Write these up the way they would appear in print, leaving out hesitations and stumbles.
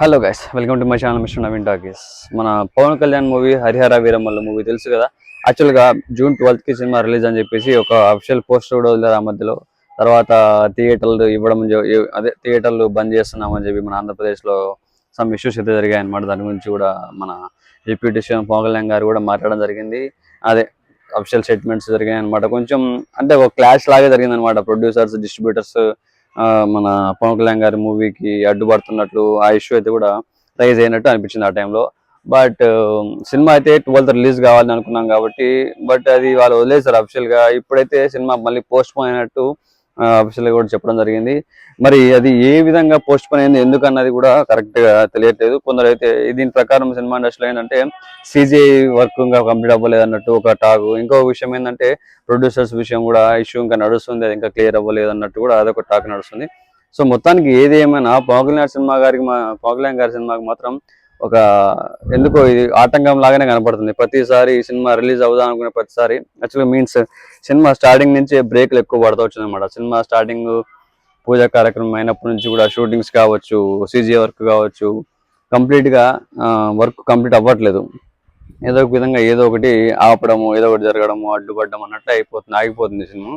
Hello guys, welcome to my channel mister Naveen talkies. మన Pawan Kalyan movie Harihara Veeramallu movie తెలుసు కదా. యాక్చువల్గా జూన్ 12కి సినిమా రిలీజ్ అని చెప్పేసి ఒక అఫిషియల్ పోస్టర్ కూడా వదిలేరు ఆ మధ్యలో. తర్వాత థియేటర్లు ఇవ్వడం అదే థియేటర్లు బంద్ చేస్తున్నామని చెప్పి మన ఆంధ్రప్రదేశ్లో సమ్ ఇష్యూస్ అయితే జరిగాయి అనమాట. దాని గురించి కూడా మన డిప్యూటీ సీఎం పవన్ కళ్యాణ్ గారు కూడా మాట్లాడడం జరిగింది. అదే అఫిషియల్ స్టేట్మెంట్స్ జరిగాయి అనమాట. కొంచెం అంటే ఒక క్లాష్ లాగే జరిగింది అనమాట. ప్రొడ్యూసర్స్, డిస్ట్రిబ్యూటర్స్ మన పవన్ కళ్యాణ్ గారి మూవీకి అడ్డుపడుతున్నట్లు ఆ ఇష్యూ అయితే కూడా రైజ్ అయినట్టు అనిపించింది ఆ టైంలో. బట్ సినిమా అయితే 12th రిలీజ్ కావాలని అనుకున్నాం కాబట్టి, బట్ అది వాళ్ళు వదిలేశారు అఫిషియల్ గా. ఇప్పుడైతే సినిమా మళ్ళీ పోస్ట్ పోన్ అయినట్టు అఫిషియల్ గా కూడా చెప్పడం జరిగింది. మరి అది ఏ విధంగా పోస్ట్ పోన్ అయింది, ఎందుకన్నది కూడా కరెక్ట్ గా తెలియట్లేదు. కొందరు అయితే దీని ప్రకారం సినిమా ఇండస్ట్రీలో ఏంటంటే సిజిఐ వర్క్ ఇంకా కంప్లీట్ అవ్వలేదు అన్నట్టు ఒక టాక్. ఇంకో విషయం ఏంటంటే ప్రొడ్యూసర్స్ విషయం కూడా ఇష్యూ ఇంకా నడుస్తుంది, అది ఇంకా క్లియర్ అవ్వలేదు అన్నట్టు కూడా అదొక టాక్ నడుస్తుంది. సో మొత్తానికి ఏది ఏమైనా పవన్ కళ్యాణ్ గారి సినిమాకి మాత్రం ఒక ఎందుకో ఇది ఆటంకం లాగానే కనపడుతుంది. ప్రతిసారి ఈ సినిమా రిలీజ్ అవుదాం అనుకునే ప్రతిసారి యాక్చువల్గా మీన్స్ సినిమా స్టార్టింగ్ నుంచి బ్రేక్లు ఎక్కువ పడుతూ వచ్చింది అనమాట. సినిమా స్టార్టింగ్ పూజా కార్యక్రమం అయినప్పటి నుంచి కూడా షూటింగ్స్ కావచ్చు, సిజిఐ వర్క్ కావచ్చు, కంప్లీట్ గా వర్క్ కంప్లీట్ అవ్వట్లేదు. ఏదో ఒక విధంగా ఏదో ఒకటి ఆపడము, ఏదో ఒకటి జరగడము, అడ్డుపడడం అన్నట్టు ఆగిపోతుంది సినిమా.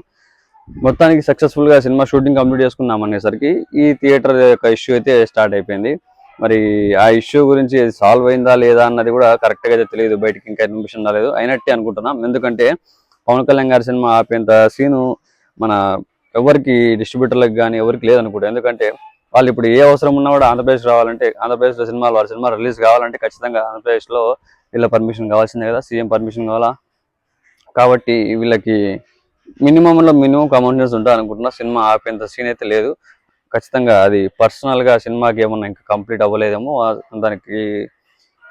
మొత్తానికి సక్సెస్ఫుల్ గా సినిమా షూటింగ్ కంప్లీట్ చేసుకున్నాం అనేసరికి ఈ థియేటర్ యొక్క ఇష్యూ అయితే స్టార్ట్ అయిపోయింది. మరి ఆ ఇష్యూ గురించి సాల్వ్ అయిందా లేదా అన్నది కూడా కరెక్ట్ గా అయితే తెలియదు. బయటకి ఇంకా ఇన్ఫర్మేషన్ రాలేదు. అయినట్టే అనుకుంటున్నాం. ఎందుకంటే పవన్ కళ్యాణ్ గారి సినిమా ఆపేంత సీను మన ఎవరికి డిస్ట్రిబ్యూటర్లకు కానీ ఎవరికి లేదనుకుంటా. ఎందుకంటే వాళ్ళు ఇప్పుడు ఏ అవసరం ఉన్నా కూడా ఆంధ్రప్రదేశ్ రావాలంటే, ఆంధ్రప్రదేశ్లో వారి సినిమా రిలీజ్ కావాలంటే ఖచ్చితంగా ఆంధ్రప్రదేశ్లో వీళ్ళ పర్మిషన్ కావాల్సిందే కదా, సీఎం పర్మిషన్ కావాలా. కాబట్టి వీళ్ళకి మినిమం కామన్ సెన్స్ ఉంటుంది అనుకుంటున్నా. సినిమా ఆపేంత సీన్ అయితే లేదు. ఖచ్చితంగా అది పర్సనల్గా సినిమాకి ఏమన్నా ఇంకా కంప్లీట్ అవ్వలేదేమో, దానికి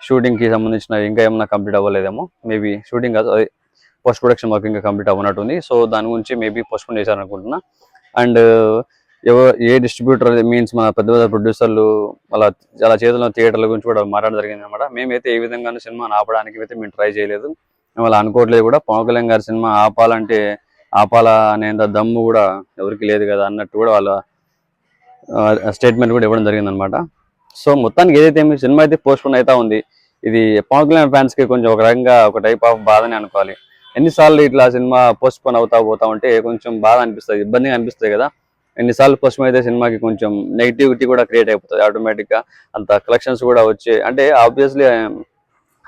షూటింగ్కి సంబంధించిన ఇంకా ఏమన్నా కంప్లీట్ అవ్వలేదేమో. మేబీ షూటింగ్ కాదు, అది పోస్ట్ ప్రొడక్షన్ వర్క్ ఇంకా కంప్లీట్ అవ్వనట్టుంది. సో దాని గురించి మేబీ పోస్ట్పోన్ చేశారనుకుంటున్నా. అండ్ ఏ డిస్ట్రిబ్యూటర్ మీన్స్ మన పెద్ద పెద్ద ప్రొడ్యూసర్లు అలా చేతుల్లో థియేటర్ల గురించి కూడా మాట్లాడడం జరిగింది అనమాట. మేమైతే ఏ విధంగానూ సినిమాని ఆపడానికి అయితే మేము ట్రై చేయలేదు, మేము అలా అనుకోవట్లేదు కూడా. పవన్ కళ్యాణ్ గారి సినిమా ఆపాలా అనేంత దమ్ము కూడా ఎవరికి లేదు కదా అన్నట్టు కూడా వాళ్ళ స్టేట్మెంట్ కూడా ఇవ్వడం జరిగింది అనమాట. సో మొత్తానికి ఏదైతే సినిమా అయితే పోస్ట్పోన్ అవుతా ఉంది. ఇది పవన్ కళ్యాణ్ ఫ్యాన్స్ కి కొంచెం ఒక రకంగా ఒక టైప్ ఆఫ్ బాధని అనుకోవాలి. ఎన్నిసార్లు ఇట్లా సినిమా పోస్ట్పోన్ పోతా ఉంటే కొంచెం బాధ అనిపిస్తుంది, ఇబ్బందిగా అనిపిస్తుంది కదా. ఎన్నిసార్లు పోస్ట్పోన్ అయితే సినిమాకి కొంచెం నెగిటివిటీ కూడా క్రియేట్ అయిపోతుంది ఆటోమేటిక్ గా. అంత కలెక్షన్స్ కూడా వచ్చే అంటే ఆబ్వియస్లీ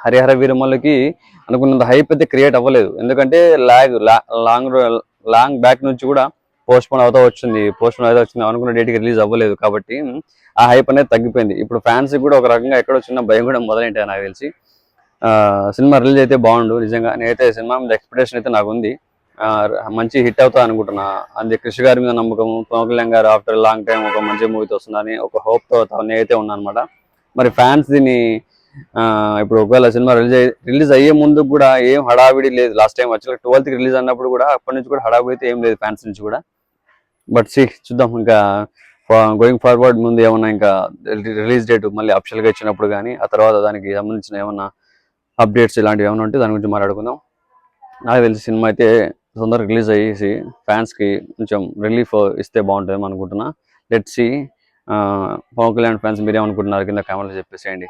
హరిహర వీరమల్లుకి అనుకున్నంత హైప్ అయితే క్రియేట్ అవ్వలేదు. ఎందుకంటే లాంగ్ బ్యాక్ నుంచి కూడా పోస్ట్పోన్ అవుతా వచ్చింది అనుకున్న డేట్కి రిలీజ్ అవ్వలేదు. కాబట్టి ఆ హైప్ అనేది తగ్గిపోయింది. ఇప్పుడు ఫ్యాన్స్ కూడా ఒక రకంగా ఎక్కడో చిన్న భయం కూడా మొదలైంటాయి నాకు తెలిసి. సినిమా రిలీజ్ అయితే బాగుండు. నిజంగా నేనైతే సినిమా మీద ఎక్స్పెక్టేషన్ అయితే నాకు ఉంది. మంచి హిట్ అవుతా అనుకుంటున్నా. అంతే కృషి గారి మీద నమ్మకం. పవన్ కళ్యాణ్ గారు ఆఫ్టర్ లాంగ్ టైం ఒక మంచి మూవీతో వస్తుందని ఒక హోప్ తో నేనైతే ఉన్నా అనమాట. మరి ఫ్యాన్స్ దీన్ని ఇప్పుడు ఒకవేళ సినిమా రిలీజ్ అయ్యే ముందు కూడా ఏం హడావిడి లేదు. లాస్ట్ టైం వచ్చి 12th రిలీజ్ అన్నప్పుడు కూడా అప్పటి నుంచి కూడా హడావిడి అయితే ఏం లేదు ఫ్యాన్స్ నుంచి కూడా. బట్ చూద్దాం ఇంకా గోయింగ్ ఫార్వర్డ్ ముందు ఏమన్నా ఇంకా రిలీజ్ డేట్ మళ్ళీ అఫిషియల్ గా ఇచ్చినప్పుడు కానీ, ఆ తర్వాత దానికి సంబంధించిన ఏమన్నా అప్డేట్స్ ఇలాంటివి ఏమైనా ఉంటే దాని గురించి మాట్లాడుకుందాం. నాకు తెలిసి సినిమా అయితే తొందరగా రిలీజ్ అయ్యేసి ఫ్యాన్స్ కి కొంచెం రిలీఫ్ ఇస్తే బాగుంటుంది అనుకుంటున్నా. Let's see. Pawan Kalyan fans మీరేమనుకుంటున్నారు కింద కామెంట్లో చెప్పేసేయండి.